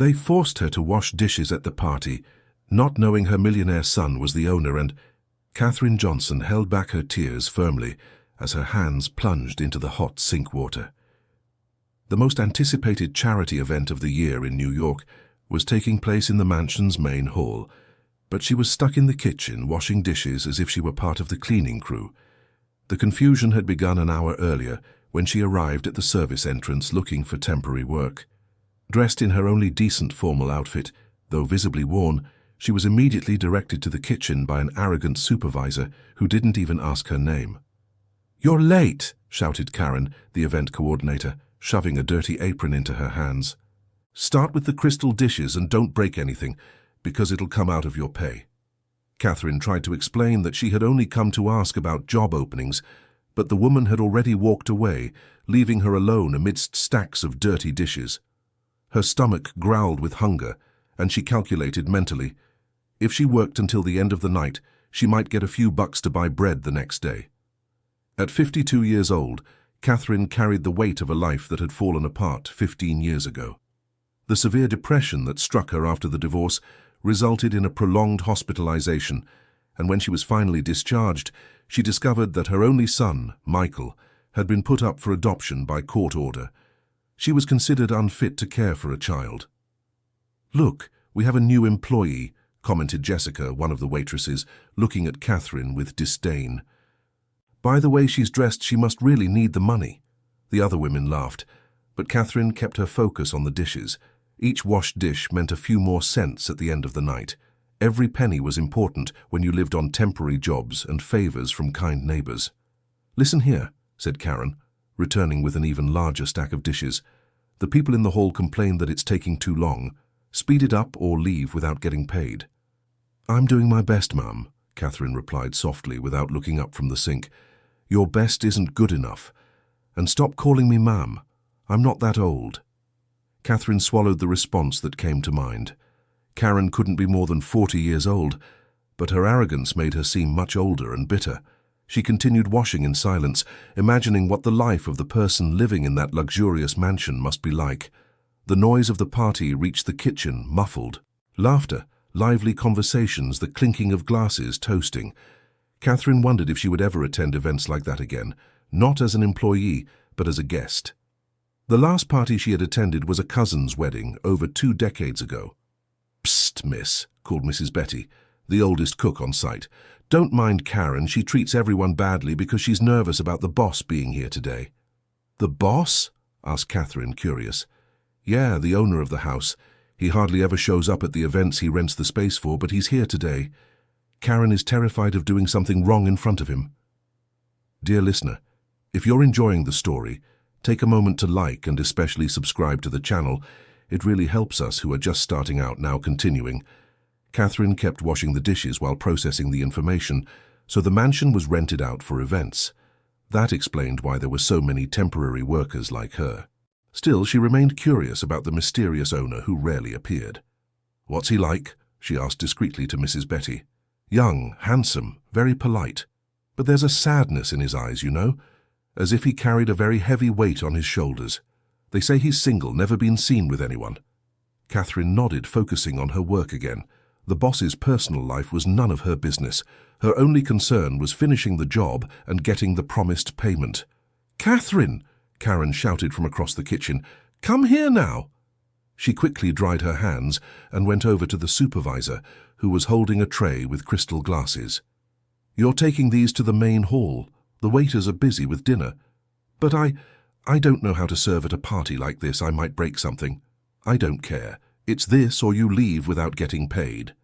They forced her to wash dishes at the party, not knowing her millionaire son was the owner, and Catherine Johnson held back her tears firmly as her hands plunged into the hot sink water. The most anticipated charity event of the year in New York was taking place in the mansion's main hall, but she was stuck in the kitchen washing dishes as if she were part of the cleaning crew. The confusion had begun an hour earlier when she arrived at the service entrance looking for temporary work. Dressed in her only decent formal outfit, though visibly worn, she was immediately directed to the kitchen by an arrogant supervisor who didn't even ask her name. "You're late," shouted Karen, the event coordinator, shoving a dirty apron into her hands. "Start with the crystal dishes and don't break anything, because it'll come out of your pay." Catherine tried to explain that she had only come to ask about job openings, but the woman had already walked away, leaving her alone amidst stacks of dirty dishes. Her stomach growled with hunger, and she calculated mentally, if she worked until the end of the night, she might get a few bucks to buy bread the next day. At 52 years old, Catherine carried the weight of a life that had fallen apart 15 years ago. The severe depression that struck her after the divorce resulted in a prolonged hospitalization, and when she was finally discharged, she discovered that her only son, Michael, had been put up for adoption by court order. She was considered unfit to care for a child. "Look, we have a new employee," commented Jessica, one of the waitresses, looking at Catherine with disdain. "By the way she's dressed, she must really need the money." The other women laughed, but Catherine kept her focus on the dishes. Each washed dish meant a few more cents at the end of the night. Every penny was important when you lived on temporary jobs and favors from kind neighbors. "Listen here," said Karen, returning with an even larger stack of dishes. "The people in the hall complain that it's taking too long. Speed it up or leave without getting paid." "I'm doing my best, ma'am," Catherine replied softly without looking up from the sink. "Your best isn't good enough. And stop calling me ma'am. I'm not that old." Catherine swallowed the response that came to mind. Karen couldn't be more than 40 years old, but her arrogance made her seem much older and bitter. She continued washing in silence, imagining what the life of the person living in that luxurious mansion must be like. The noise of the party reached the kitchen, muffled. Laughter, lively conversations, the clinking of glasses, toasting. Catherine wondered if she would ever attend events like that again, not as an employee, but as a guest. The last party she had attended was a cousin's wedding over 2 decades ago. "Psst, miss," called Mrs. Betty, the oldest cook on site. "Don't mind Karen, she treats everyone badly because she's nervous about the boss being here today." "The boss?" asked Catherine, curious. "Yeah, the owner of the house. He hardly ever shows up at the events he rents the space for, but he's here today. Karen is terrified of doing something wrong in front of him." Dear listener, if you're enjoying the story, take a moment to like and especially subscribe to the channel. It really helps us who are just starting out. Now continuing. Catherine kept washing the dishes while processing the information, so the mansion was rented out for events. That explained why there were so many temporary workers like her. Still, she remained curious about the mysterious owner who rarely appeared. "What's he like?" she asked discreetly to Mrs. Betty. "Young, handsome, very polite. But there's a sadness in his eyes, you know, as if he carried a very heavy weight on his shoulders. They say he's single, never been seen with anyone." Catherine nodded, focusing on her work again. The boss's personal life was none of her business. Her only concern was finishing the job and getting the promised payment. "Catherine!" Karen shouted from across the kitchen. "Come here now!" She quickly dried her hands and went over to the supervisor, who was holding a tray with crystal glasses. "You're taking these to the main hall. The waiters are busy with dinner." "But I don't know how to serve at a party like this. I might break something." "I don't care. It's this or you leave without getting paid."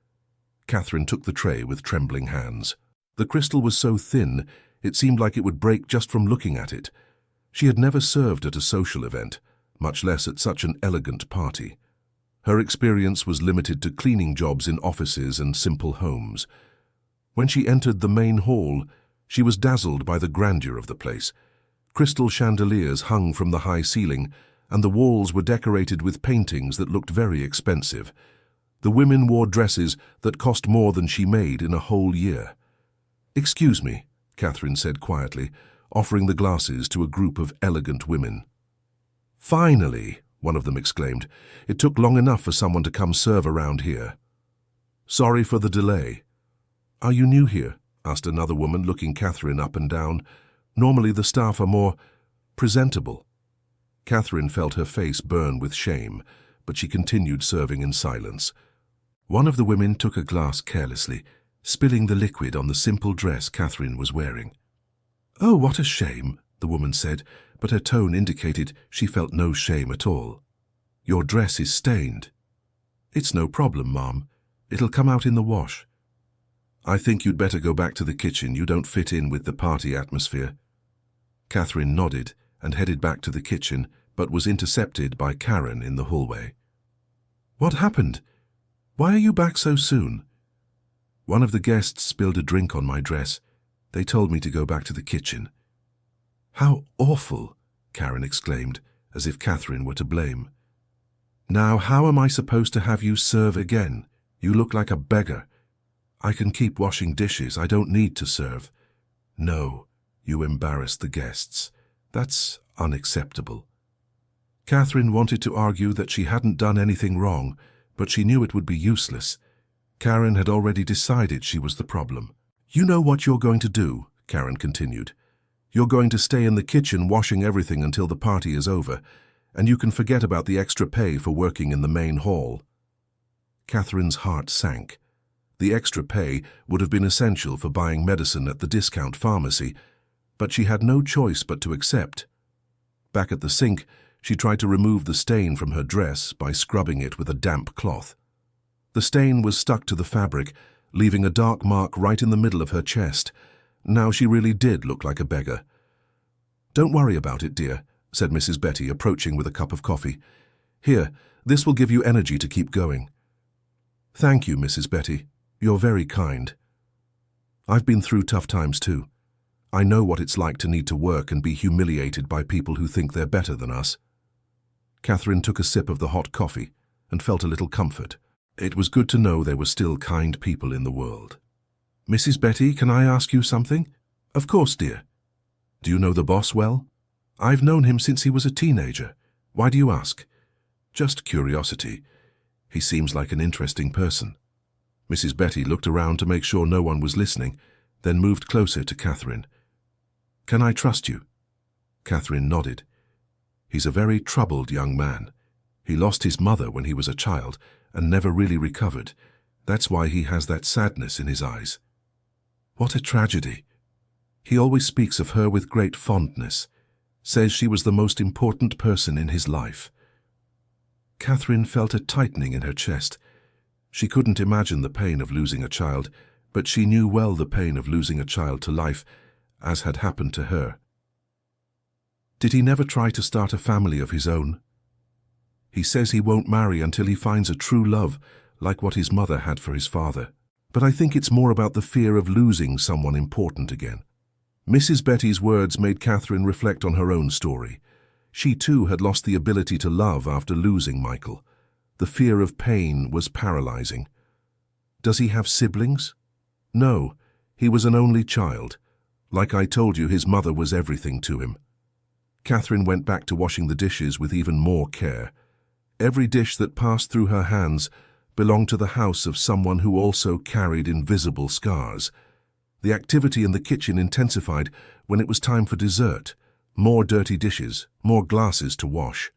Catherine took the tray with trembling hands. The crystal was so thin, it seemed like it would break just from looking at it. She had never served at a social event, much less at such an elegant party. Her experience was limited to cleaning jobs in offices and simple homes. When she entered the main hall, she was dazzled by the grandeur of the place. Crystal chandeliers hung from the high ceiling, and the walls were decorated with paintings that looked very expensive. The women wore dresses that cost more than she made in a whole year. "Excuse me," Catherine said quietly, offering the glasses to a group of elegant women. "Finally," one of them exclaimed. "It took long enough for someone to come serve around here." "Sorry for the delay." "Are you new here?" asked another woman, looking Catherine up and down. "Normally the staff are more presentable." Catherine felt her face burn with shame, but she continued serving in silence. One of the women took a glass carelessly, spilling the liquid on the simple dress Catherine was wearing. "Oh, what a shame," the woman said, but her tone indicated she felt no shame at all. "Your dress is stained." "It's no problem, Mom. It'll come out in the wash." "I think you'd better go back to the kitchen. You don't fit in with the party atmosphere." Catherine nodded and headed back to the kitchen, but was intercepted by Karen in the hallway. "What happened? Why are you back so soon?" "One of the guests spilled a drink on my dress. They told me to go back to the kitchen." "How awful!" Karen exclaimed, as if Catherine were to blame. "Now how am I supposed to have you serve again? You look like a beggar." "I can keep washing dishes. I don't need to serve." "No, you embarrassed the guests. That's unacceptable." Catherine wanted to argue that she hadn't done anything wrong, but she knew it would be useless. Karen had already decided she was the problem. "You know what you're going to do," Karen continued. "You're going to stay in the kitchen washing everything until the party is over, and you can forget about the extra pay for working in the main hall." Catherine's heart sank. The extra pay would have been essential for buying medicine at the discount pharmacy, but she had no choice but to accept. Back at the sink, she tried to remove the stain from her dress by scrubbing it with a damp cloth. The stain was stuck to the fabric, leaving a dark mark right in the middle of her chest. Now she really did look like a beggar. "Don't worry about it, dear," said Mrs. Betty, approaching with a cup of coffee. "Here, this will give you energy to keep going." "Thank you, Mrs. Betty. You're very kind. I've been through tough times too. I know what it's like to need to work and be humiliated by people who think they're better than us." Catherine took a sip of the hot coffee and felt a little comfort. It was good to know there were still kind people in the world. "Mrs. Betty, can I ask you something?" "Of course, dear." "Do you know the boss well?" "I've known him since he was a teenager. Why do you ask?" "Just curiosity. He seems like an interesting person." Mrs. Betty looked around to make sure no one was listening, then moved closer to Catherine. "Can I trust you?" Catherine nodded. "He's a very troubled young man. He lost his mother when he was a child and never really recovered. That's why he has that sadness in his eyes." "What a tragedy. He always speaks of her with great fondness, says she was the most important person in his life." Catherine felt a tightening in her chest. She couldn't imagine the pain of losing a child, but she knew well the pain of losing a child to life, as had happened to her. "Did he never try to start a family of his own?" "He says he won't marry until he finds a true love, like what his mother had for his father. But I think it's more about the fear of losing someone important again." Mrs. Betty's words made Catherine reflect on her own story. She too had lost the ability to love after losing Michael. The fear of pain was paralyzing. "Does he have siblings?" "No, he was an only child. Like I told you, his mother was everything to him." Catherine went back to washing the dishes with even more care. Every dish that passed through her hands belonged to the house of someone who also carried invisible scars. The activity in the kitchen intensified when it was time for dessert. More dirty dishes, more glasses to wash.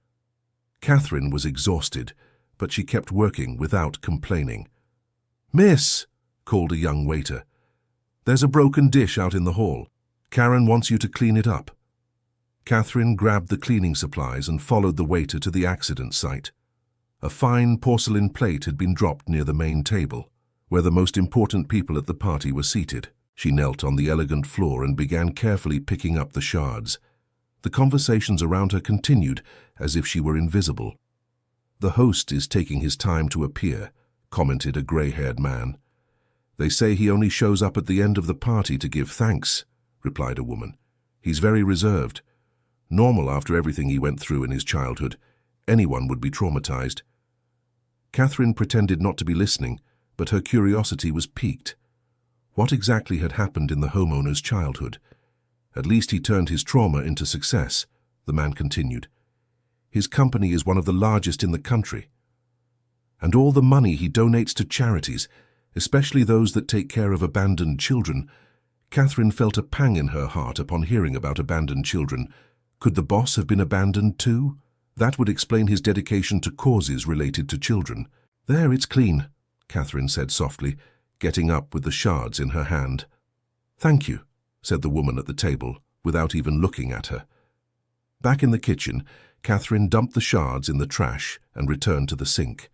Catherine was exhausted, but she kept working without complaining. "Miss," called a young waiter, "there's a broken dish out in the hall. Karen wants you to clean it up." Catherine grabbed the cleaning supplies and followed the waiter to the accident site. A fine porcelain plate had been dropped near the main table, where the most important people at the party were seated. She knelt on the elegant floor and began carefully picking up the shards. The conversations around her continued as if she were invisible. "The host is taking his time to appear," commented a grey-haired man. "They say he only shows up at the end of the party to give thanks," replied a woman. "He's very reserved. Normal after everything he went through in his childhood. Anyone would be traumatized." Catherine pretended not to be listening, but her curiosity was piqued. What exactly had happened in the homeowner's childhood? "At least he turned his trauma into success," the man continued. His company is one of the largest in the country. And all the money he donates to charities, especially those that take care of abandoned children. Catherine felt a pang in her heart upon hearing about abandoned children. Could the boss have been abandoned too? That would explain his dedication to causes related to children. "There, it's clean," Catherine said softly, getting up with the shards in her hand. "Thank you," said the woman at the table, without even looking at her. Back in the kitchen, Catherine dumped the shards in the trash and returned to the sink.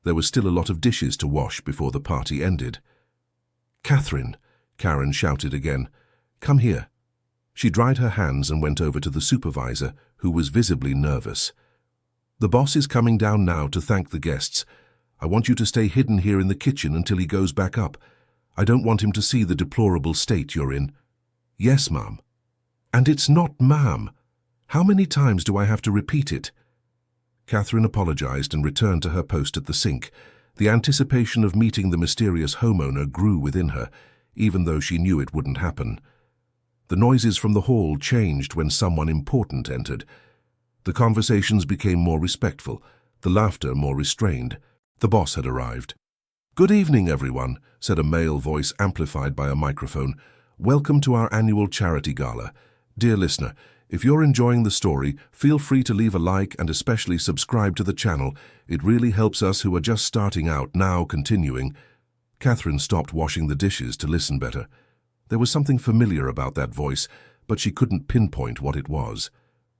There was still a lot of dishes to wash before the party ended. "Catherine," Karen shouted again, "come here." She dried her hands and went over to the supervisor, who was visibly nervous. "The boss is coming down now to thank the guests. I want you to stay hidden here in the kitchen until he goes back up. I don't want him to see the deplorable state you're in." "Yes, ma'am." "And it's not ma'am. How many times do I have to repeat it?" Catherine apologized and returned to her post at the sink. The anticipation of meeting the mysterious homeowner grew within her, even though she knew it wouldn't happen. The noises from the hall changed when someone important entered. The conversations became more respectful, the laughter more restrained. The boss had arrived. "Good evening, everyone," said a male voice amplified by a microphone. "Welcome to our annual charity gala. Dear listener, if you're enjoying the story, feel free to leave a like and especially subscribe to the channel. It really helps us who are just starting out. Now continuing." Catherine stopped washing the dishes to listen better. There was something familiar about that voice, but she couldn't pinpoint what it was.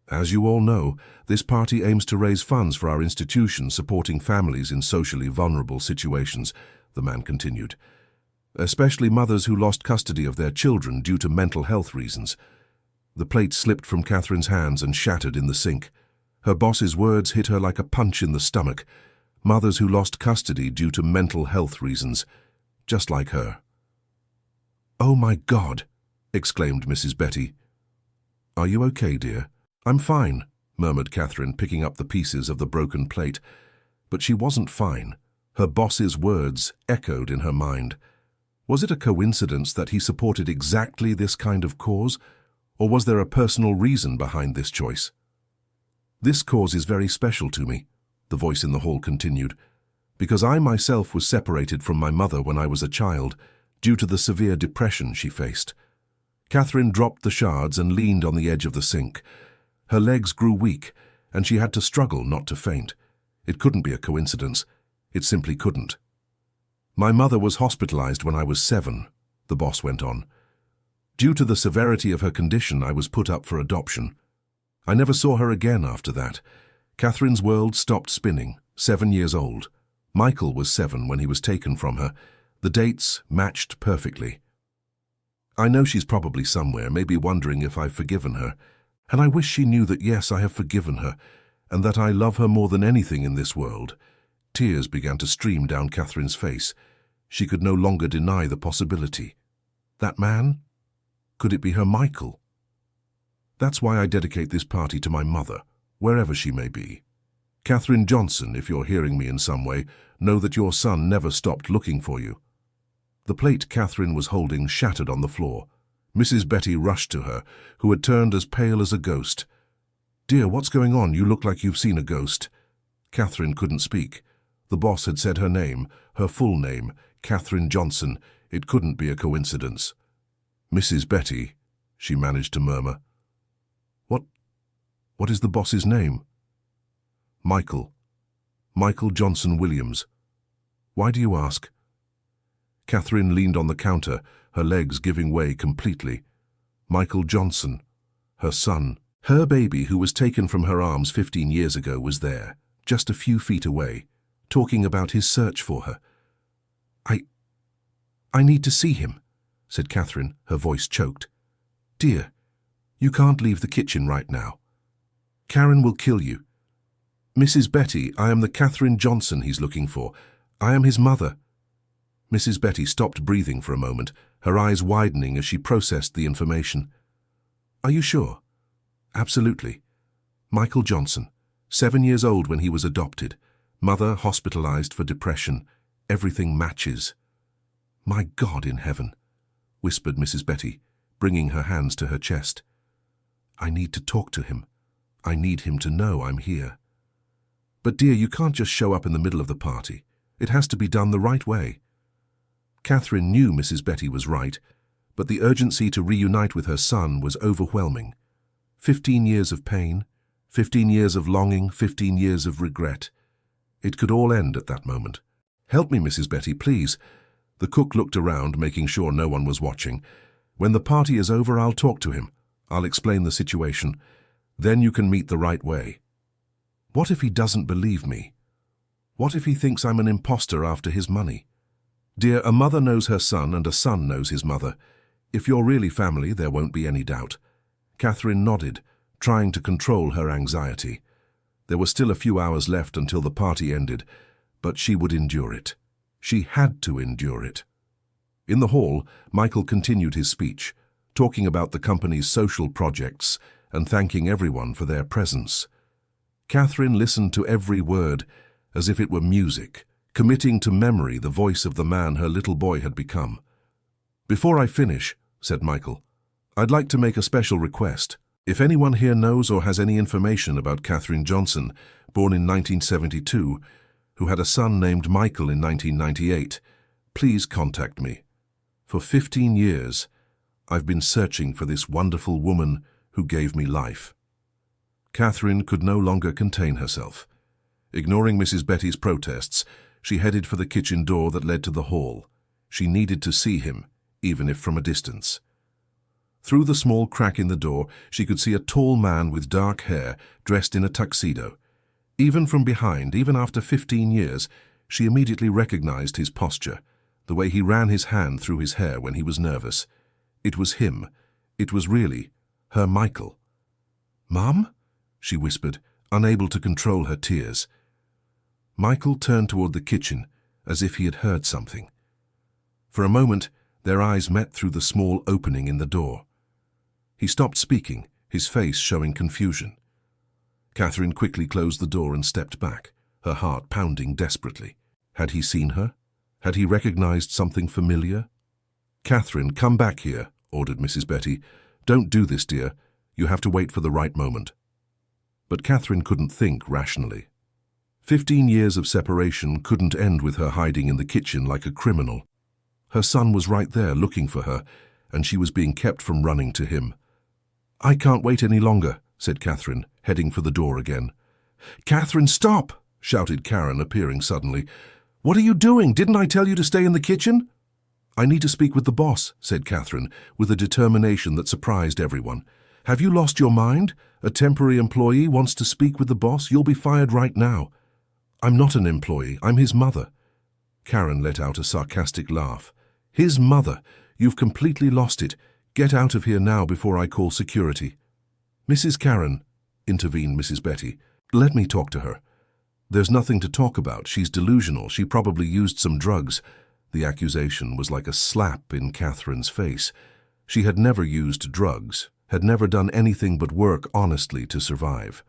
"As you all know, this party aims to raise funds for our institution supporting families in socially vulnerable situations," the man continued, "especially mothers who lost custody of their children due to mental health reasons." The plate slipped from Catherine's hands and shattered in the sink. Her boss's words hit her like a punch in the stomach. Mothers who lost custody due to mental health reasons, just like her. "Oh my God!" exclaimed Mrs. Betty. "Are you okay, dear?" "I'm fine," murmured Catherine, picking up the pieces of the broken plate. But she wasn't fine. Her boss's words echoed in her mind. Was it a coincidence that he supported exactly this kind of cause? Or was there a personal reason behind this choice? "This cause is very special to me," the voice in the hall continued, "because I myself was separated from my mother when I was a child, due to the severe depression she faced." Catherine dropped the shards and leaned on the edge of the sink. Her legs grew weak, and she had to struggle not to faint. It couldn't be a coincidence. It simply couldn't. "My mother was hospitalized when I was 7, the boss went on. "Due to the severity of her condition, I was put up for adoption. I never saw her again after that. Catherine's world stopped spinning, 7 years old. Michael was 7 when he was taken from her. The dates matched perfectly. I know she's probably somewhere, maybe wondering if I've forgiven her. And I wish she knew that yes, I have forgiven her, and that I love her more than anything in this world." Tears began to stream down Catherine's face. She could no longer deny the possibility. That man? Could it be her Michael? "That's why I dedicate this party to my mother, wherever she may be. Catherine Johnson, if you're hearing me in some way, know that your son never stopped looking for you." The plate Catherine was holding shattered on the floor. Mrs. Betty rushed to her, who had turned as pale as a ghost. "Dear, what's going on? You look like you've seen a ghost." Catherine couldn't speak. The boss had said her name, her full name, Catherine Johnson. It couldn't be a coincidence. "Mrs. Betty," she managed to murmur. What is the boss's name?" "Michael. Michael Johnson Williams." "Why do you ask?" Catherine leaned on the counter, her legs giving way completely. Michael Johnson, her son, her baby who was taken from her arms 15 years ago, was there, just a few feet away, talking about his search for her. I need to see him," said Catherine, her voice choked. "Dear, you can't leave the kitchen right now. Karen will kill you. Mrs. Betty, I am the Catherine Johnson he's looking for. I am his mother." Mrs. Betty stopped breathing for a moment, her eyes widening as she processed the information. "Are you sure?" "Absolutely. Michael Johnson, 7 years old when he was adopted. Mother hospitalized for depression. Everything matches." "My God in heaven," whispered Mrs. Betty, bringing her hands to her chest. "I need to talk to him. I need him to know I'm here. But dear, you can't just show up in the middle of the party. It has to be done the right way. Catherine knew Mrs. Betty was right, but the urgency to reunite with her son was overwhelming. 15 years of pain, 15 years of longing, 15 years of regret. It could all end at that moment. Help me, Mrs. Betty, please. The cook looked around, making sure no one was watching. When the party is over, I'll talk to him. I'll explain the situation. Then you can meet the right way. What if he doesn't believe me? What if he thinks I'm an imposter after his money? Dear, a mother knows her son and a son knows his mother. If you're really family, there won't be any doubt. Catherine nodded, trying to control her anxiety. There were still a few hours left until the party ended, but she would endure it. She had to endure it. In the hall, Michael continued his speech, talking about the company's social projects and thanking everyone for their presence. Catherine listened to every word as if it were music, committing to memory the voice of the man her little boy had become. "Before I finish," said Michael, "I'd like to make a special request. If anyone here knows or has any information about Catherine Johnson, born in 1972, who had a son named Michael in 1998, please contact me. For 15 years, I've been searching for this wonderful woman who gave me life." Catherine could no longer contain herself. Ignoring Mrs. Betty's protests, she headed for the kitchen door that led to the hall. She needed to see him, even if from a distance. Through the small crack in the door, she could see a tall man with dark hair, dressed in a tuxedo. Even from behind, even after 15 years, she immediately recognized his posture, the way he ran his hand through his hair when he was nervous. It was him. It was really her Michael. "Mom?" she whispered, unable to control her tears. Michael turned toward the kitchen, as if he had heard something. For a moment, their eyes met through the small opening in the door. He stopped speaking, his face showing confusion. Catherine quickly closed the door and stepped back, her heart pounding desperately. Had he seen her? Had he recognized something familiar? "Catherine, come back here," ordered Mrs. Betty. "Don't do this, dear. You have to wait for the right moment." But Catherine couldn't think rationally. 15 years of separation couldn't end with her hiding in the kitchen like a criminal. Her son was right there looking for her, and she was being kept from running to him. "I can't wait any longer," said Catherine, heading for the door again. "Catherine, stop!" shouted Karen, appearing suddenly. "What are you doing? Didn't I tell you to stay in the kitchen?" "I need to speak with the boss," said Catherine, with a determination that surprised everyone. "Have you lost your mind? A temporary employee wants to speak with the boss. You'll be fired right now." "I'm not an employee. I'm his mother." Karen let out a sarcastic laugh. "His mother? You've completely lost it. Get out of here now before I call security." "Mrs. Karen," intervened Mrs. Betty, "let me talk to her." "There's nothing to talk about. She's delusional. She probably used some drugs." The accusation was like a slap in Catherine's face. She had never used drugs, had never done anything but work honestly to survive.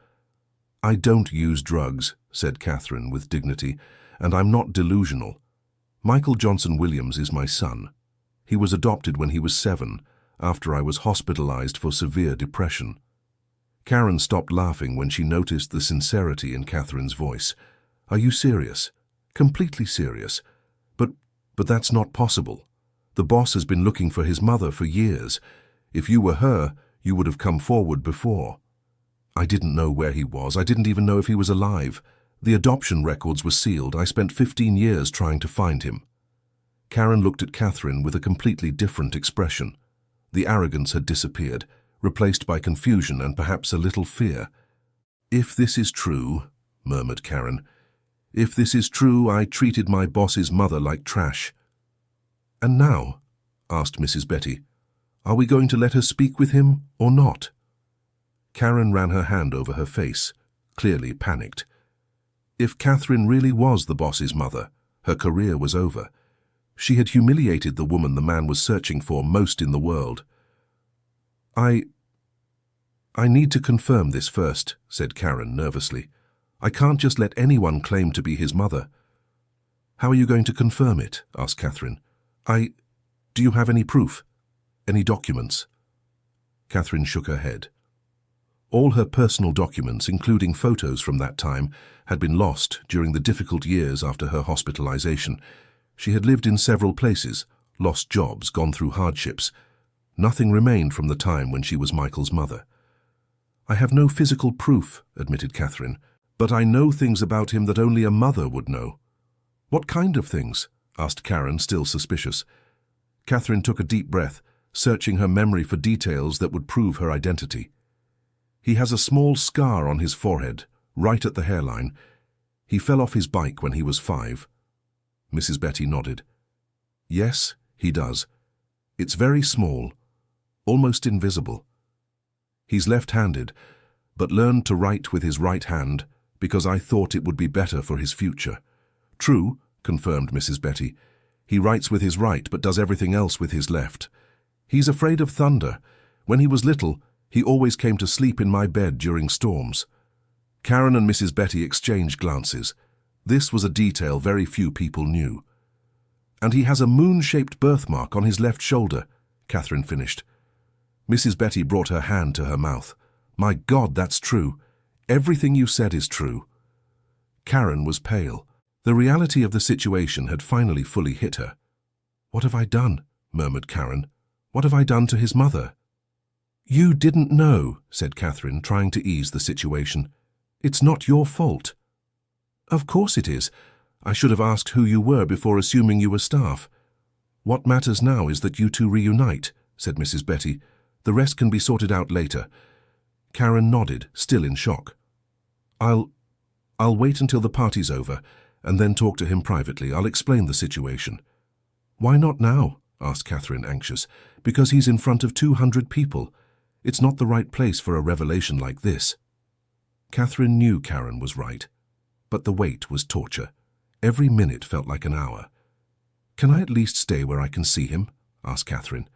"I don't use drugs," said Catherine with dignity, "and I'm not delusional. Michael Johnson Williams is my son. He was adopted when he was 7, after I was hospitalized for severe depression." Karen stopped laughing when she noticed the sincerity in Catherine's voice. "Are you serious? Completely serious? But that's not possible. The boss has been looking for his mother for years. If you were her, you would have come forward before." "I didn't know where he was. I didn't even know if he was alive. The adoption records were sealed. I spent 15 years trying to find him." Karen looked at Catherine with a completely different expression. The arrogance had disappeared, replaced by confusion and perhaps a little fear. "If this is true," murmured Karen, "if this is true, I treated my boss's mother like trash." "And now," asked Mrs. Betty, "are we going to let her speak with him or not?" Karen ran her hand over her face, clearly panicked. If Catherine really was the boss's mother, her career was over. She had humiliated the woman the man was searching for most in the world. I need to confirm this first," said Karen nervously. "I can't just let anyone claim to be his mother." "How are you going to confirm it?" asked Catherine. Do you have any proof? Any documents?" Catherine shook her head. All her personal documents, including photos from that time, had been lost during the difficult years after her hospitalization. She had lived in several places, lost jobs, gone through hardships. Nothing remained from the time when she was Michael's mother. "I have no physical proof," admitted Catherine, "but I know things about him that only a mother would know." "What kind of things?" asked Karen, still suspicious. Catherine took a deep breath, searching her memory for details that would prove her identity. "He has a small scar on his forehead, right at the hairline. He fell off his bike when he was 5. Mrs. Betty nodded. "Yes, he does. It's very small, almost invisible. He's left-handed, but learned to write with his right hand because I thought it would be better for his future." "True," confirmed Mrs. Betty. "He writes with his right but does everything else with his left. He's afraid of thunder. When he was little, he always came to sleep in my bed during storms." Karen and Mrs. Betty exchanged glances. This was a detail very few people knew. "And he has a moon-shaped birthmark on his left shoulder," Catherine finished. Mrs. Betty brought her hand to her mouth. "My God, that's true. Everything you said is true." Karen was pale. The reality of the situation had finally fully hit her. "What have I done?" murmured Karen. "What have I done to his mother?" "You didn't know," said Catherine, trying to ease the situation. "It's not your fault." "Of course it is. I should have asked who you were before assuming you were staff. What matters now is that you two reunite," said Mrs. Betty. "The rest can be sorted out later." Karen nodded, still in shock. I'll wait until the party's over, and then talk to him privately. I'll explain the situation." "Why not now?" asked Catherine, anxious. "Because he's in front of 200 people. It's not the right place for a revelation like this." Catherine knew Karen was right, but the wait was torture. Every minute felt like an hour. "Can I at least stay where I can see him?" asked Catherine.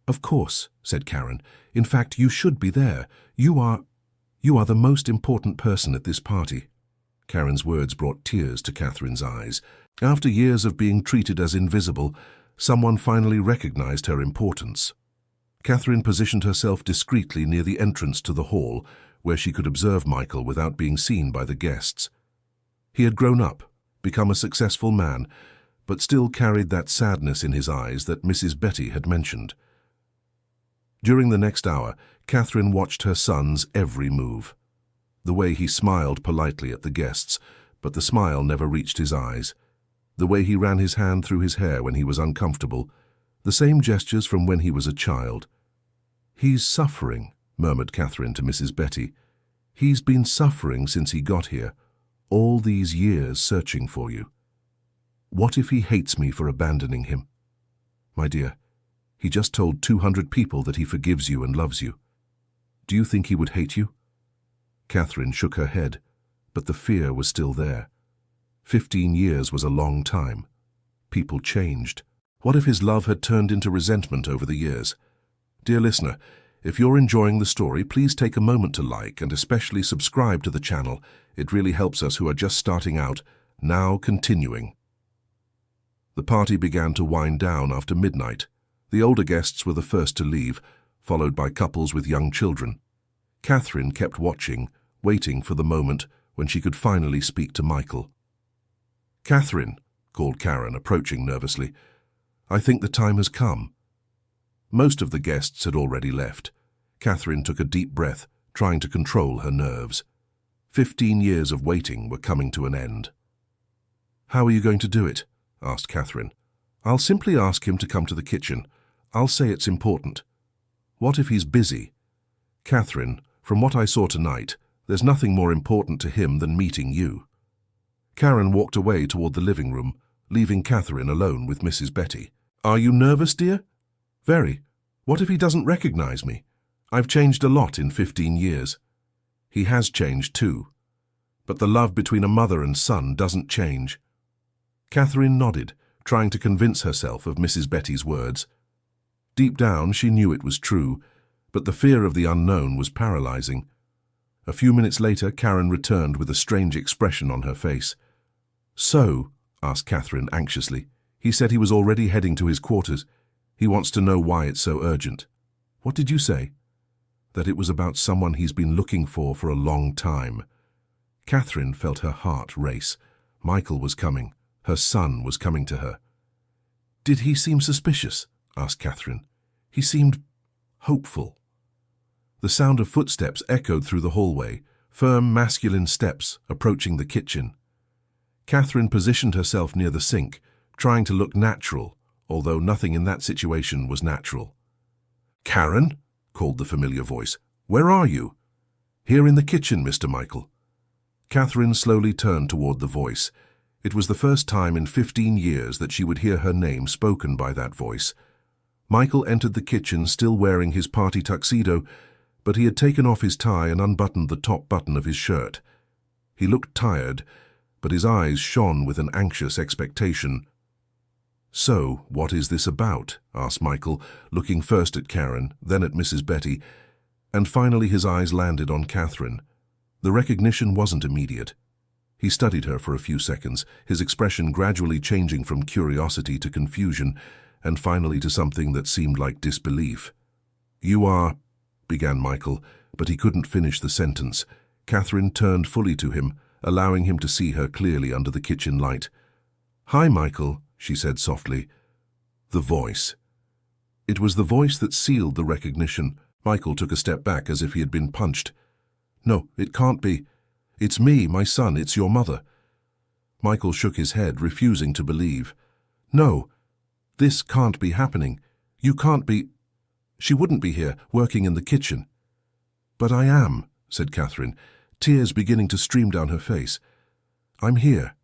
"Of course," said Karen. "In fact, you should be there. You are the most important person at this party." Karen's words brought tears to Catherine's eyes. After years of being treated as invisible, someone finally recognized her importance. Catherine positioned herself discreetly near the entrance to the hall, where she could observe Michael without being seen by the guests. He had grown up, become a successful man, but still carried that sadness in his eyes that Mrs. Betty had mentioned. During the next hour, Catherine watched her son's every move. The way he smiled politely at the guests, but the smile never reached his eyes. The way he ran his hand through his hair when he was uncomfortable. The same gestures from when he was a child. "He's suffering," murmured Catherine to Mrs. Betty. "He's been suffering since he got here, all these years searching for you. What if he hates me for abandoning him? My dear, he just told 200 people that he forgives you and loves you. Do you think he would hate you?" Catherine shook her head, but the fear was still there. 15 years was a long time. People changed. What if his love had turned into resentment over the years? Dear listener, if you're enjoying the story, please take a moment to like and especially subscribe to the channel. It really helps us who are just starting out. Now continuing. The party began to wind down after midnight. The older guests were the first to leave, followed by couples with young children. Catherine kept watching, waiting for the moment when she could finally speak to Michael. "Catherine," called Karen, approaching nervously, "I think the time has come." Most of the guests had already left. Catherine took a deep breath, trying to control her nerves. 15 years of waiting were coming to an end. "How are you going to do it?" asked Catherine. "I'll simply ask him to come to the kitchen. I'll say it's important." "What if he's busy?" "Catherine, from what I saw tonight, there's nothing more important to him than meeting you." Karen walked away toward the living room, leaving Catherine alone with Mrs. Betty. "Are you nervous, dear?" "Very. What if he doesn't recognize me? I've changed a lot in 15 years. He has changed too. But the love between a mother and son doesn't change." Catherine nodded, trying to convince herself of Mrs. Betty's words. Deep down, she knew it was true, but the fear of the unknown was paralyzing. A few minutes later, Karen returned with a strange expression on her face. "So," asked Catherine anxiously, "he said he was already heading to his quarters. He wants to know why it's so urgent." "What did you say?" that it was about someone he's been looking for a long time. Catherine felt her heart race. Michael was coming. Her son was coming to her. "Did he seem suspicious?" asked Catherine. "He seemed hopeful." The sound of footsteps echoed through the hallway, firm masculine steps approaching the kitchen. Catherine positioned herself near the sink, trying to look natural, although nothing in that situation was natural. "Karen?" called the familiar voice. "Where are you?" "Here in the kitchen, Mr. Michael." Catherine slowly turned toward the voice. It was the first time in 15 years that she would hear her name spoken by that voice. Michael entered the kitchen still wearing his party tuxedo, but he had taken off his tie and unbuttoned the top button of his shirt. He looked tired, but his eyes shone with an anxious expectation. "So, what is this about?" asked Michael, looking first at Karen, then at Mrs. Betty, and finally his eyes landed on Catherine. The recognition wasn't immediate. He studied her for a few seconds, his expression gradually changing from curiosity to confusion, and finally to something that seemed like disbelief. "You are—" began Michael, but he couldn't finish the sentence. Catherine turned fully to him, allowing him to see her clearly under the kitchen light. "Hi, Michael," she said softly. The voice. It was the voice that sealed the recognition. Michael took a step back as if he had been punched. "No, it can't be. It's me, my son, it's your mother." Michael shook his head, refusing to believe. "No, this can't be happening. You can't be— She wouldn't be here, working in the kitchen." "But I am," said Catherine, tears beginning to stream down her face. "I'm here,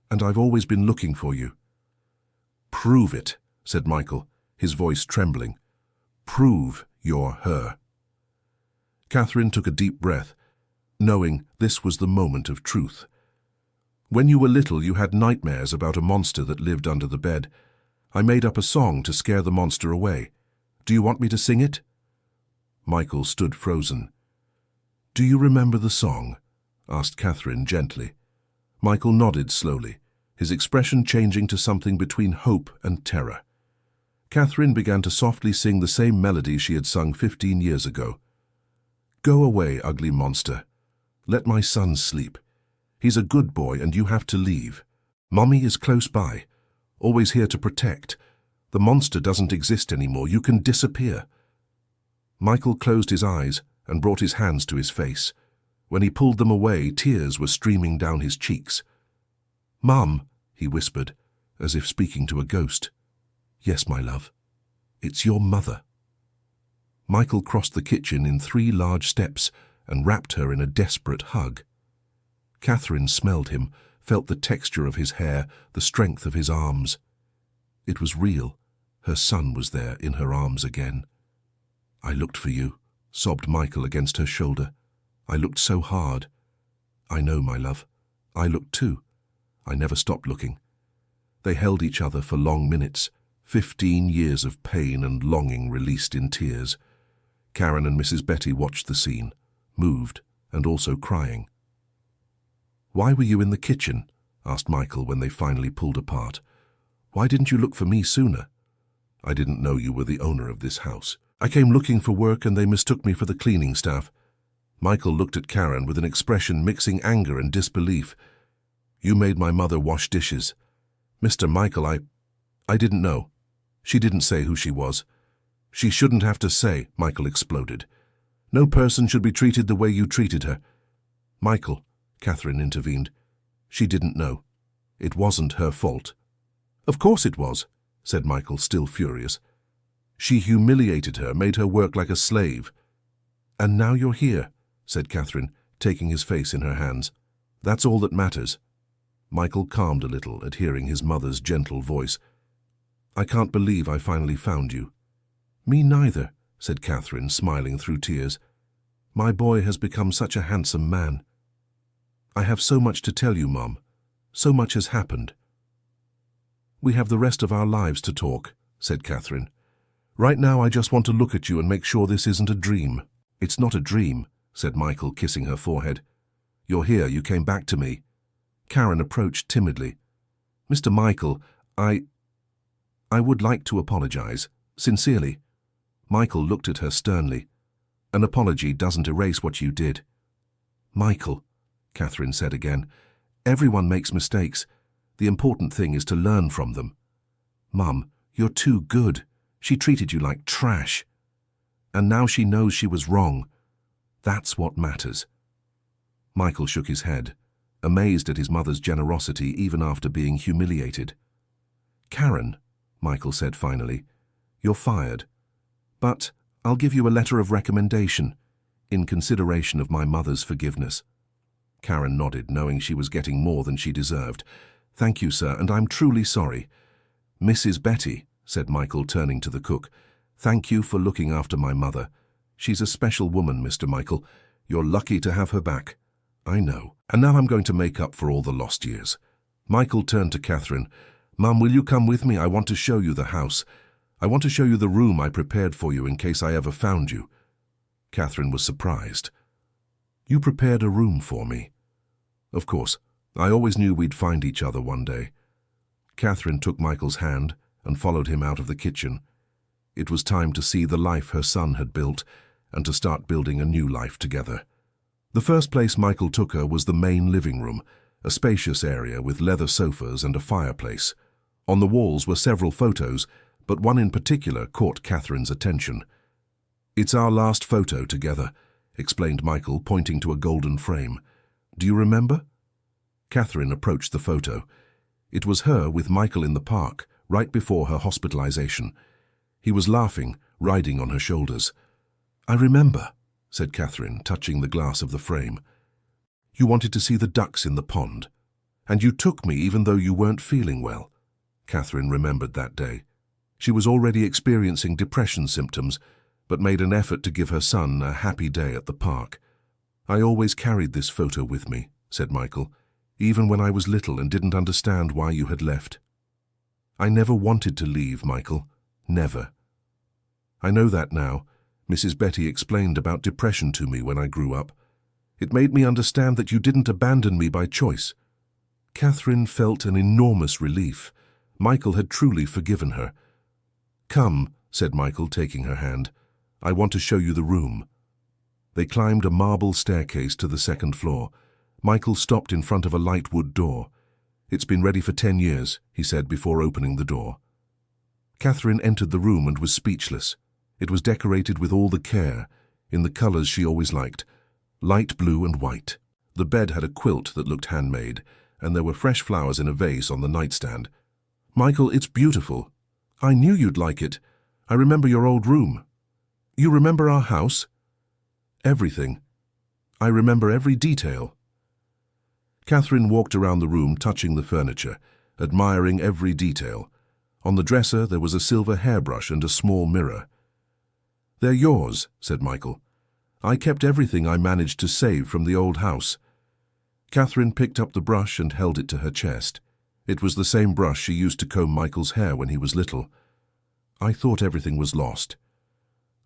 and I've always been looking for you." "Prove it," said Michael, his voice trembling. "Prove you're her." Catherine took a deep breath, knowing this was the moment of truth. "When you were little, you had nightmares about a monster that lived under the bed. I made up a song to scare the monster away. Do you want me to sing it?" Michael stood frozen. "Do you remember the song?" asked Catherine gently. Michael nodded slowly, his expression changing to something between hope and terror. Catherine began to softly sing the same melody she had sung 15 years ago. "Go away, ugly monster. Let my son sleep. He's a good boy and you have to leave. Mommy is close by, always here to protect. The monster doesn't exist anymore. You can disappear." Michael closed his eyes and brought his hands to his face. When he pulled them away, tears were streaming down his cheeks. "Mum," he whispered, as if speaking to a ghost. "Yes, my love. It's your mother." Michael crossed the kitchen in 3 large steps and wrapped her in a desperate hug. Catherine smelled him, felt the texture of his hair, the strength of his arms. It was real. Her son was there in her arms again. "I looked for you," sobbed Michael against her shoulder. "I looked so hard." "I know, my love. I looked too. I never stopped looking." They held each other for long minutes, 15 years of pain and longing released in tears. Karen and Mrs. Betty watched the scene, moved and also crying. "Why were you in the kitchen?" asked Michael when they finally pulled apart. "Why didn't you look for me sooner?" "I didn't know you were the owner of this house. I came looking for work and they mistook me for the cleaning staff." Michael looked at Karen with an expression mixing anger and disbelief. "You made my mother wash dishes." "Mr. Michael, I didn't know. She didn't say who she was." "She shouldn't have to say," Michael exploded. "No person should be treated the way you treated her." "Michael," Catherine intervened, "she didn't know. It wasn't her fault." "Of course it was," said Michael, still furious. "She humiliated her, made her work like a slave." "And now you're here," said Catherine, taking his face in her hands. "That's all that matters." Michael calmed a little at hearing his mother's gentle voice. "I can't believe I finally found you." "Me neither," said Catherine, smiling through tears. "My boy has become such a handsome man." "I have so much to tell you, Mom. So much has happened." "We have the rest of our lives to talk," said Catherine. "Right now I just want to look at you and make sure this isn't a dream." "It's not a dream," said Michael, kissing her forehead. "You're here, you came back to me." Karen approached timidly. "Mr. Michael, I would like to apologize, sincerely." Michael looked at her sternly. An apology doesn't erase what you did. Michael, Catherine said again, everyone makes mistakes. The important thing is to learn from them. Mum, you're too good. She treated you like trash. And now she knows she was wrong. That's what matters. Michael shook his head, amazed at his mother's generosity even after being humiliated. Karen, Michael said finally, you're fired. But I'll give you a letter of recommendation, in consideration of my mother's forgiveness. Karen nodded, knowing she was getting more than she deserved. Thank you, sir, and I'm truly sorry. Mrs. Betty, said Michael, turning to the cook, thank you for looking after my mother. She's a special woman, Mr. Michael. You're lucky to have her back. I know. And now I'm going to make up for all the lost years. Michael turned to Catherine. Mum, will you come with me? I want to show you the house. I want to show you the room I prepared for you in case I ever found you. Catherine was surprised. You prepared a room for me? Of course. I always knew we'd find each other one day. Catherine took Michael's hand and followed him out of the kitchen. It was time to see the life her son had built and to start building a new life together. The first place Michael took her was the main living room, a spacious area with leather sofas and a fireplace. On the walls were several photos, but one in particular caught Catherine's attention. It's our last photo together, explained Michael, pointing to a golden frame. Do you remember? Catherine approached the photo. It was her with Michael in the park, right before her hospitalization. He was laughing, riding on her shoulders. I remember, said Catherine, touching the glass of the frame. You wanted to see the ducks in the pond, and you took me even though you weren't feeling well. Catherine remembered that day. She was already experiencing depression symptoms, but made an effort to give her son a happy day at the park. I always carried this photo with me, said Michael, even when I was little and didn't understand why you had left. I never wanted to leave, Michael. Never. I know that now. Mrs. Betty explained about depression to me when I grew up. It made me understand that you didn't abandon me by choice. Catherine felt an enormous relief. Michael had truly forgiven her. Come, said Michael, taking her hand. I want to show you the room. They climbed a marble staircase to the second floor. Michael stopped in front of a light wood door. It's been ready for 10 years, he said before opening the door. Catherine entered the room and was speechless. It was decorated with all the care, in the colors she always liked, light blue and white. The bed had a quilt that looked handmade, and there were fresh flowers in a vase on the nightstand. Michael, it's beautiful. I knew you'd like it. I remember your old room. You remember our house? Everything. I remember every detail. Catherine walked around the room, touching the furniture, admiring every detail. On the dresser there was a silver hairbrush and a small mirror. They're yours, said Michael. I kept everything I managed to save from the old house. Catherine picked up the brush and held it to her chest. It was the same brush she used to comb Michael's hair when he was little. I thought everything was lost.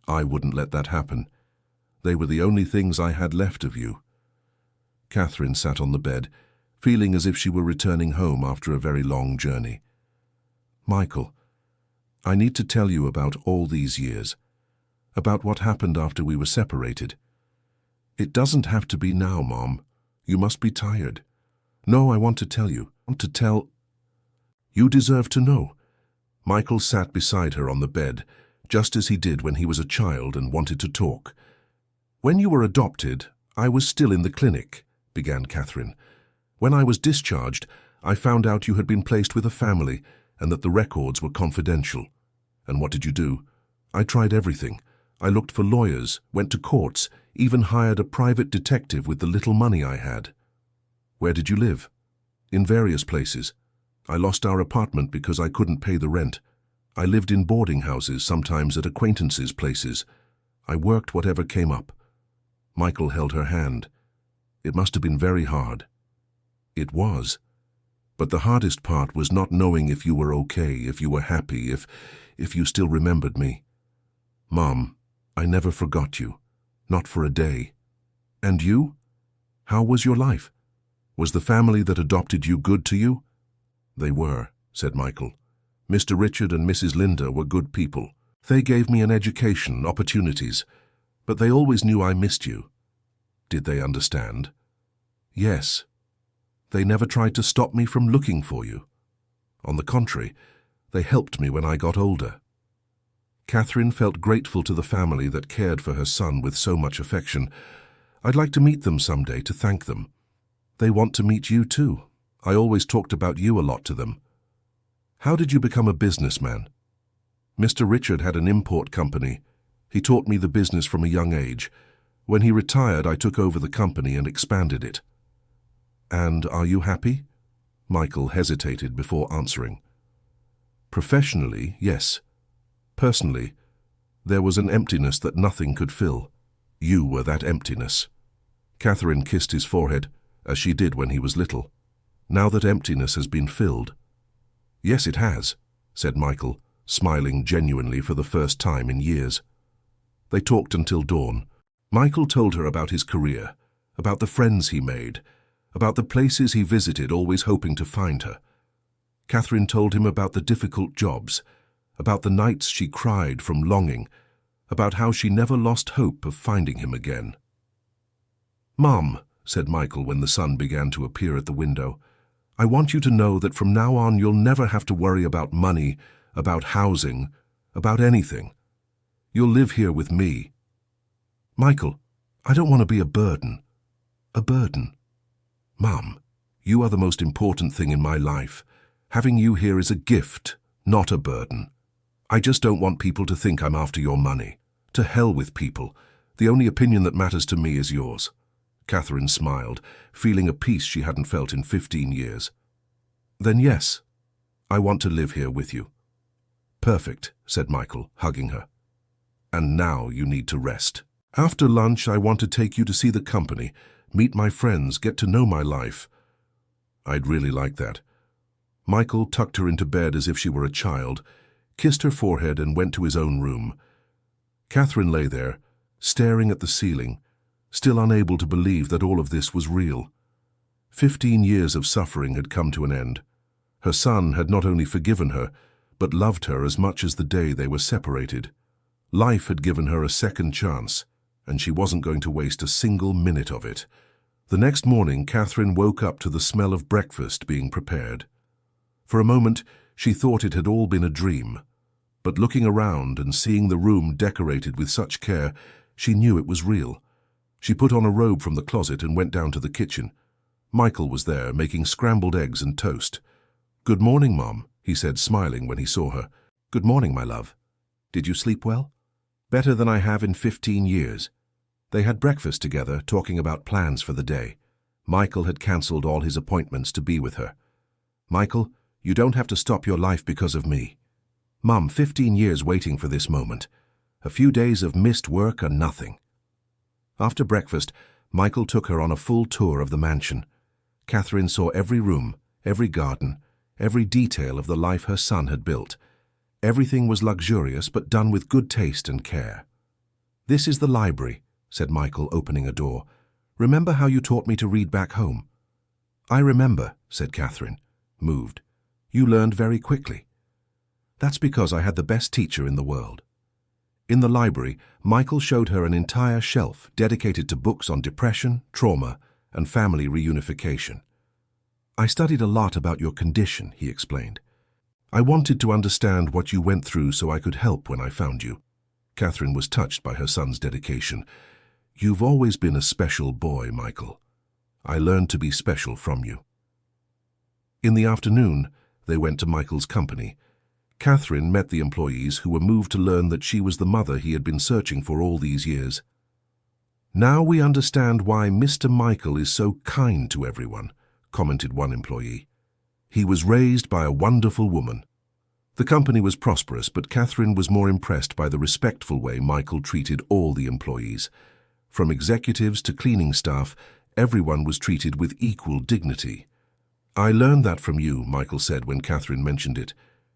I wouldn't let that happen. They were the only things I had left of you. Catherine sat on the bed, feeling as if she were returning home after a very long journey. Michael, I need to tell you about all these years, about what happened after we were separated. It doesn't have to be now, Mom. You must be tired. No, I want to tell you. I want to tell... You deserve to know. Michael sat beside her on the bed, just as he did when he was a child and wanted to talk. When you were adopted, I was still in the clinic, began Catherine. When I was discharged, I found out you had been placed with a family and that the records were confidential. And what did you do? I tried everything. I looked for lawyers, went to courts, even hired a private detective with the little money I had. Where did you live? In various places. I lost our apartment because I couldn't pay the rent. I lived in boarding houses, sometimes at acquaintances' places. I worked whatever came up. Michael held her hand. It must have been very hard. It was. But the hardest part was not knowing if you were okay, if you were happy, if you still remembered me. Mom, I never forgot you. Not for a day. And you? How was your life? Was the family that adopted you good to you? They were, said Michael. Mr. Richard and Mrs. Linda were good people. They gave me an education, opportunities. But they always knew I missed you. Did they understand? Yes. They never tried to stop me from looking for you. On the contrary, they helped me when I got older. Catherine felt grateful to the family that cared for her son with so much affection. I'd like to meet them someday to thank them. They want to meet you too. I always talked about you a lot to them. How did you become a businessman? Mr. Richard had an import company. He taught me the business from a young age. When he retired, I took over the company and expanded it. And are you happy? Michael hesitated before answering. Professionally, yes. Personally, there was an emptiness that nothing could fill. You were that emptiness. Catherine kissed his forehead, as she did when he was little. Now that emptiness has been filled. Yes, it has, said Michael, smiling genuinely for the first time in years. They talked until dawn. Michael told her about his career, about the friends he made, about the places he visited, always hoping to find her. Catherine told him about the difficult jobs, about the nights she cried from longing, about how she never lost hope of finding him again. "Mom," said Michael when the sun began to appear at the window, "I want you to know that from now on you'll never have to worry about money, about housing, about anything. You'll live here with me." "Michael, I don't want to be a burden." "A burden?" "Mom, you are the most important thing in my life. Having you here is a gift, not a burden. I just don't want people to think I'm after your money. To hell with people. The only opinion that matters to me is yours." Catherine smiled, feeling a peace she hadn't felt in 15 years. "Then yes, I want to live here with you." "Perfect," said Michael, hugging her. "And now you need to rest. After lunch, I want to take you to see the company, meet my friends, get to know my life." "I'd really like that." Michael tucked her into bed as if she were a child, kissed her forehead and went to his own room. Catherine lay there, staring at the ceiling, still unable to believe that all of this was real. 15 years of suffering had come to an end. Her son had not only forgiven her, but loved her as much as the day they were separated. Life had given her a second chance, and she wasn't going to waste a single minute of it. The next morning, Catherine woke up to the smell of breakfast being prepared. For a moment, she thought it had all been a dream, but looking around and seeing the room decorated with such care, she knew it was real. She put on a robe from the closet and went down to the kitchen. Michael was there, making scrambled eggs and toast. "Good morning, Mom," he said, smiling when he saw her. "Good morning, my love. Did you sleep well?" "Better than I have in 15 years. They had breakfast together, talking about plans for the day. Michael had cancelled all his appointments to be with her. "Michael, you don't have to stop your life because of me. Mom, 15 years waiting for this moment. A few days of missed work are nothing." After breakfast, Michael took her on a full tour of the mansion. Catherine saw every room, every garden, every detail of the life her son had built. Everything was luxurious but done with good taste and care. "This is the library," said Michael, opening a door. "Remember how you taught me to read back home?" "I remember," said Catherine, moved. "You learned very quickly." "That's because I had the best teacher in the world." In the library, Michael showed her an entire shelf dedicated to books on depression, trauma, and family reunification. "I studied a lot about your condition," he explained. "I wanted to understand what you went through so I could help when I found you." Catherine was touched by her son's dedication. "You've always been a special boy, Michael. I learned to be special from you." In the afternoon, they went to Michael's company. Catherine met the employees who were moved to learn that she was the mother he had been searching for all these years. "Now we understand why Mr. Michael is so kind to everyone," commented one employee. "He was raised by a wonderful woman." The company was prosperous, but Catherine was more impressed by the respectful way Michael treated all the employees. From executives to cleaning staff, everyone was treated with equal dignity. "I learned that from you," Michael said when Catherine mentioned it.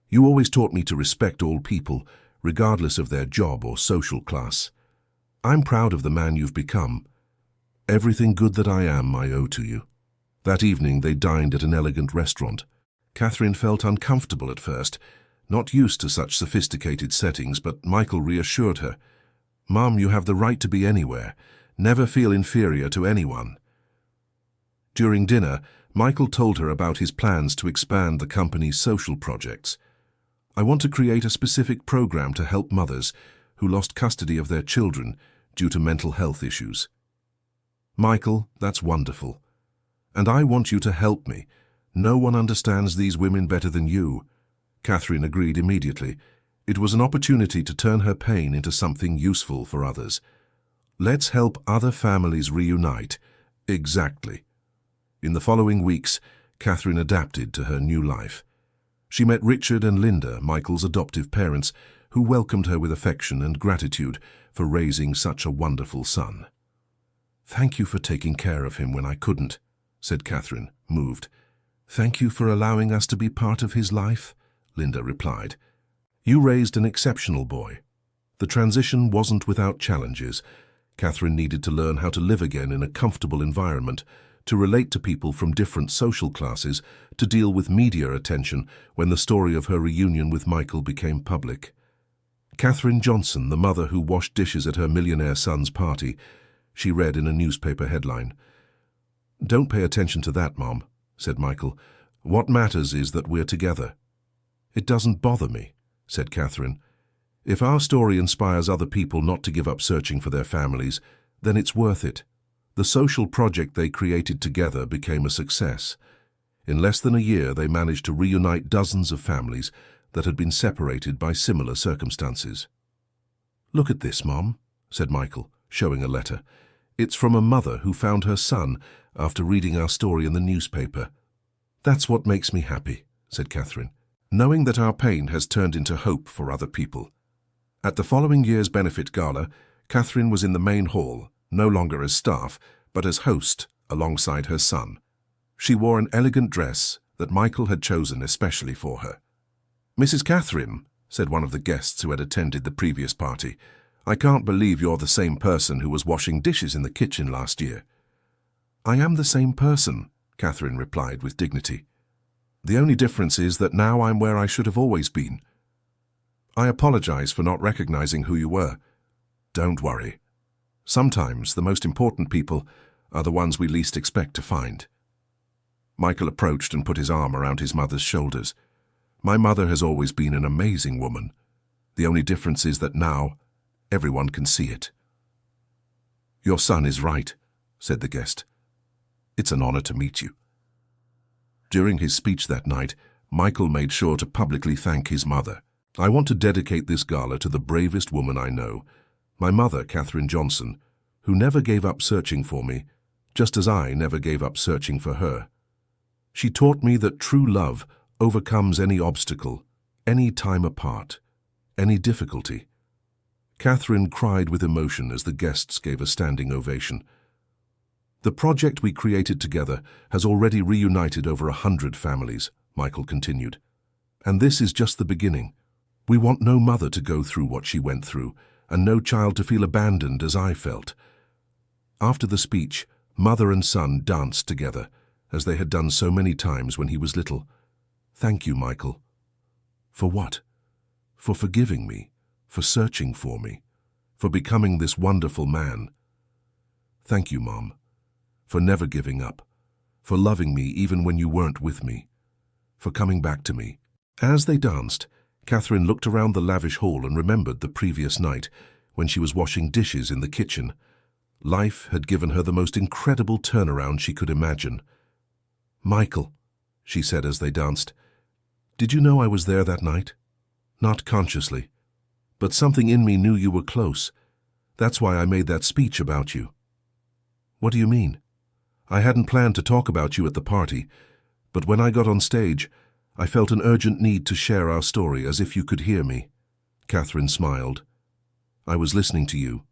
"You always taught me to respect all people, regardless of their job or social class. I'm proud of the man you've become. Everything good that I am, I owe to you." That evening they dined at an elegant restaurant. Catherine felt uncomfortable at first, not used to such sophisticated settings, but Michael reassured her. Mom, you have the right to be anywhere. Never feel inferior to anyone. During dinner, Michael told her about his plans to expand the company's social projects. I want to create a specific program to help mothers who lost custody of their children due to mental health issues. Michael, that's wonderful. And I want you to help me. No one understands these women better than you. Catherine agreed immediately. It was an opportunity to turn her pain into something useful for others. Let's help other families reunite. Exactly. In the following weeks, Catherine adapted to her new life. She met Richard and Linda, Michael's adoptive parents, who welcomed her with affection and gratitude for raising such a wonderful son. "Thank you for taking care of him when I couldn't," said Catherine, moved. "Thank you for allowing us to be part of his life," Linda replied. "You raised an exceptional boy." The transition wasn't without challenges. Catherine needed to learn how to live again in a comfortable environment, to relate to people from different social classes, to deal with media attention when the story of her reunion with Michael became public. Katherine Johnson, the mother who washed dishes at her millionaire son's party, she read in a newspaper headline. "Don't pay attention to that, Mom," said Michael. "What matters is that we're together." "It doesn't bother me," said Catherine. "If our story inspires other people not to give up searching for their families, then it's worth it." The social project they created together became a success. In less than a year, they managed to reunite dozens of families that had been separated by similar circumstances. "Look at this, Mom," said Michael, showing a letter. "It's from a mother who found her son after reading our story in the newspaper." "That's what makes me happy," said Catherine, "knowing that our pain has turned into hope for other people." At the following year's benefit gala, Catherine was in the main hall, no longer as staff, but as host, alongside her son. She wore an elegant dress that Michael had chosen especially for her. "Mrs. Catherine," said one of the guests who had attended the previous party, "I can't believe you're the same person who was washing dishes in the kitchen last year." "I am the same person," Catherine replied with dignity. "The only difference is that now I'm where I should have always been. I apologize for not recognizing who you were." "Don't worry. Sometimes the most important people are the ones we least expect to find." Michael approached and put his arm around his mother's shoulders. "My mother has always been an amazing woman. The only difference is that now everyone can see it." "Your son is right," said the guest. "It's an honor to meet you." During his speech that night, Michael made sure to publicly thank his mother. "I want to dedicate this gala to the bravest woman I know, my mother, Katherine Johnson, who never gave up searching for me, just as I never gave up searching for her. She taught me that true love overcomes any obstacle, any time apart, any difficulty." Catherine cried with emotion as the guests gave a standing ovation. "The project we created together has already reunited over 100 families," Michael continued. "And this is just the beginning. We want no mother to go through what she went through, and no child to feel abandoned as I felt." After the speech, mother and son danced together, as they had done so many times when he was little. "Thank you, Michael." "For what?" "For forgiving me, for searching for me, for becoming this wonderful man." "Thank you, Mom, for never giving up, for loving me even when you weren't with me, for coming back to me." As they danced, Catherine looked around the lavish hall and remembered the previous night when she was washing dishes in the kitchen. Life had given her the most incredible turnaround she could imagine. "Michael," she said as they danced, "did you know I was there that night? Not consciously, but something in me knew you were close. That's why I made that speech about you." "What do you mean?" "I hadn't planned to talk about you at the party, but when I got on stage, I felt an urgent need to share our story as if you could hear me." Catherine smiled. "I was listening to you.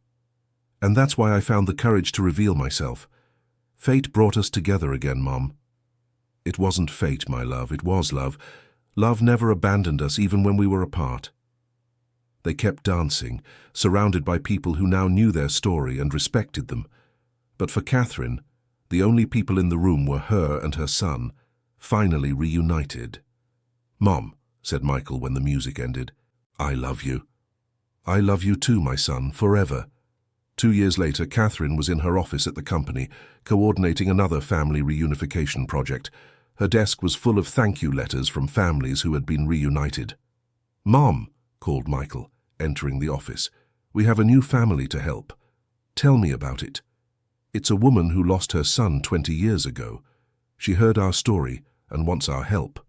And that's why I found the courage to reveal myself. Fate brought us together again, Mom." "It wasn't fate, my love, it was love. Love never abandoned us even when we were apart." They kept dancing, surrounded by people who now knew their story and respected them. But for Catherine, the only people in the room were her and her son, finally reunited. "Mom," said Michael when the music ended, "I love you." I love you too, my son, forever. 2 years later, Catherine was in her office at the company, coordinating another family reunification project. Her desk was full of thank you letters from families who had been reunited. "Mom," called Michael, entering the office, "we have a new family to help. Tell me about it." "It's a woman who lost her son 20 years ago. She heard our story and wants our help."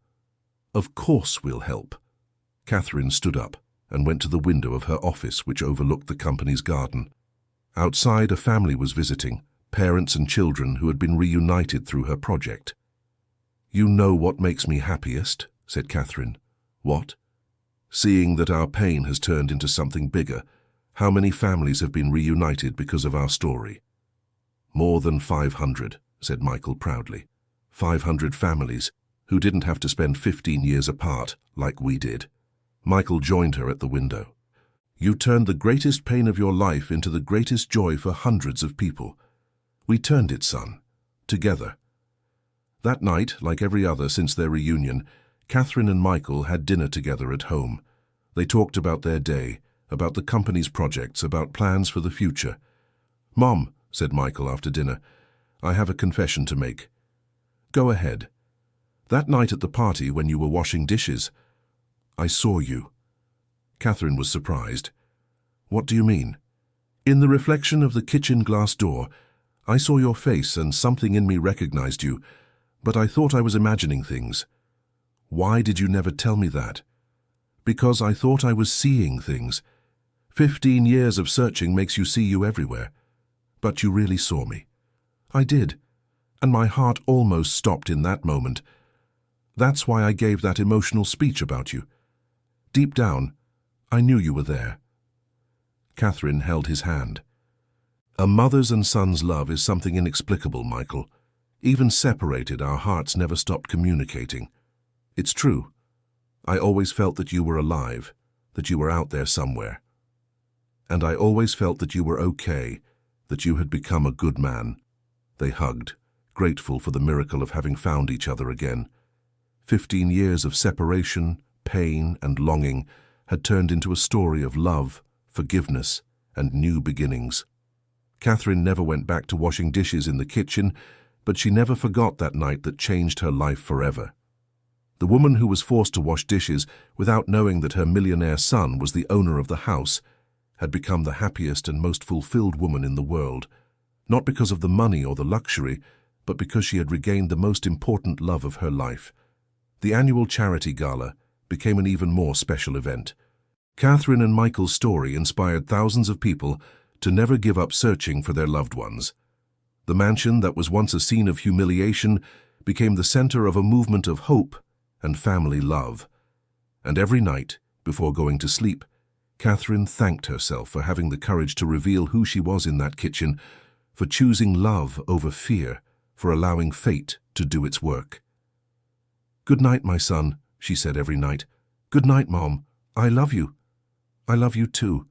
"Of course we'll help." Catherine stood up and went to the window of her office, which overlooked the company's garden. Outside, a family was visiting, parents and children who had been reunited through her project. "You know what makes me happiest," said Catherine. "What?" "Seeing that our pain has turned into something bigger. How many families have been reunited because of our story?" "More than 500, said Michael proudly. 500 families who didn't have to spend 15 years apart like we did. Michael joined her at the window. "You turned the greatest pain of your life into the greatest joy for hundreds of people. We turned it, son. Together." That night, like every other since their reunion, Catherine and Michael had dinner together at home. They talked about their day, about the company's projects, about plans for the future. "Mom," said Michael after dinner, "I have a confession to make." "Go ahead." "That night at the party when you were washing dishes, I saw you." Catherine was surprised. "What do you mean?" "In the reflection of the kitchen glass door, I saw your face and something in me recognized you, but I thought I was imagining things." "Why did you never tell me that?" "Because I thought I was seeing things. 15 years of searching makes you see you everywhere. But you really saw me." "I did, and my heart almost stopped in that moment. That's why I gave that emotional speech about you. Deep down, I knew you were there." Catherine held his hand. "A mother's and son's love is something inexplicable, Michael. Even separated, our hearts never stopped communicating. It's true. I always felt that you were alive, that you were out there somewhere. And I always felt that you were okay, that you had become a good man." They hugged, grateful for the miracle of having found each other again. 15 years of separation, pain, and longing had turned into a story of love, forgiveness, and new beginnings. Catherine never went back to washing dishes in the kitchen, but she never forgot that night that changed her life forever. The woman who was forced to wash dishes without knowing that her millionaire son was the owner of the house had become the happiest and most fulfilled woman in the world, not because of the money or the luxury, but because she had regained the most important love of her life. The annual charity gala became an even more special event. Catherine and Michael's story inspired thousands of people to never give up searching for their loved ones. The mansion that was once a scene of humiliation became the center of a movement of hope and family love. And every night, before going to sleep, Catherine thanked herself for having the courage to reveal who she was in that kitchen, for choosing love over fear, for allowing fate to do its work. "Good night, my son," she said every night. "Good night, Mom. I love you. I love you too."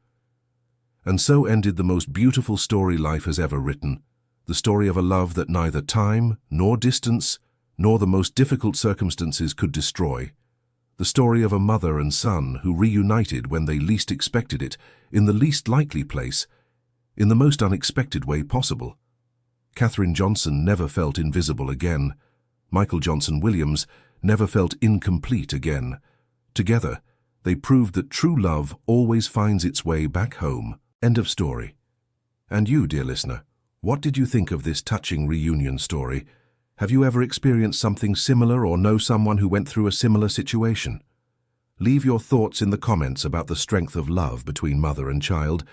And so ended the most beautiful story life has ever written, the story of a love that neither time, nor distance, nor the most difficult circumstances could destroy. The story of a mother and son who reunited when they least expected it, in the least likely place, in the most unexpected way possible. Katherine Johnson never felt invisible again. Michael Johnson Williams never felt incomplete again. Together, they proved that true love always finds its way back home. End of story. And you, dear listener, what did you think of this touching reunion story? Have you ever experienced something similar or know someone who went through a similar situation? Leave your thoughts in the comments about the strength of love between mother and child,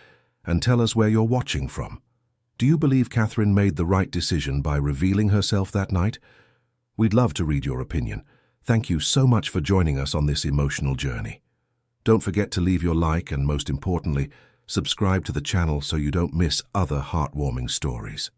and tell us where you're watching from. Do you believe Catherine made the right decision by revealing herself that night? We'd love to read your opinion. Thank you so much for joining us on this emotional journey. Don't forget to leave your like and, most importantly, subscribe to the channel so you don't miss other heartwarming stories.